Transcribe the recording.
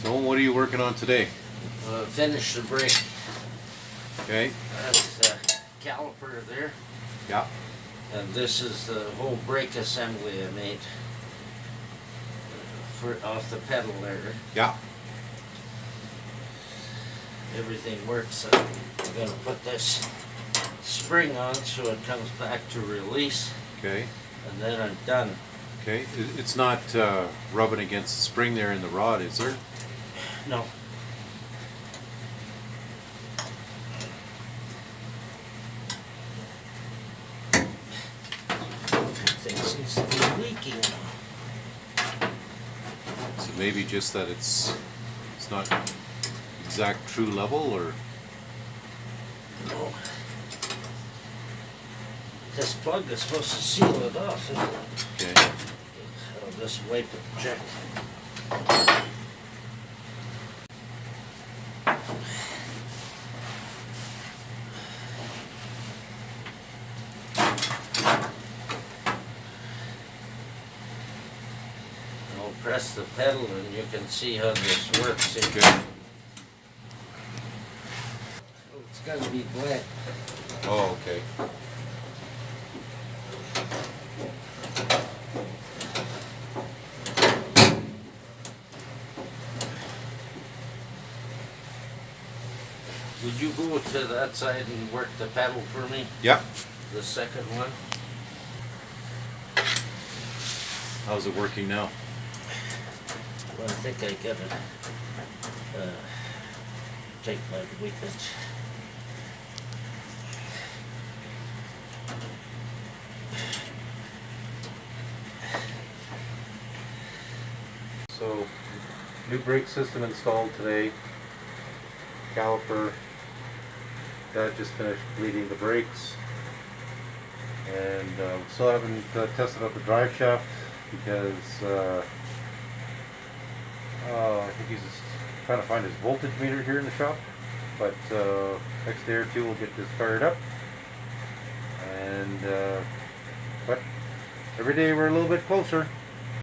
So what are you working on today? Finish the brake. Okay. That's the caliper there. Yeah. And this is the whole brake assembly I made for off the pedal there. Yeah. Everything works. I'm going to put this spring on so it comes back to release. Okay. And then I'm done. Okay. It's not rubbing against the spring there in the rod, is there? No. Thing seems to be leaking. So maybe just that it's not exact true level, or No. This plug is supposed to seal it off. okay. I'll just wipe it and check. I'll press the pedal and you can see how this works. Okay. It's got to be bled. Oh, okay. Would you go to that side and work the pedal for me? Yeah. The second one? How's it working now? Well, I think I gotta take my weekend. So, new brake system installed today. Caliper. Dad just finished bleeding the brakes, and still haven't tested out the drive shaft because I think he's just trying to find his voltage meter here in the shop. But next day or two we'll get this fired up, and but every day we're a little bit closer.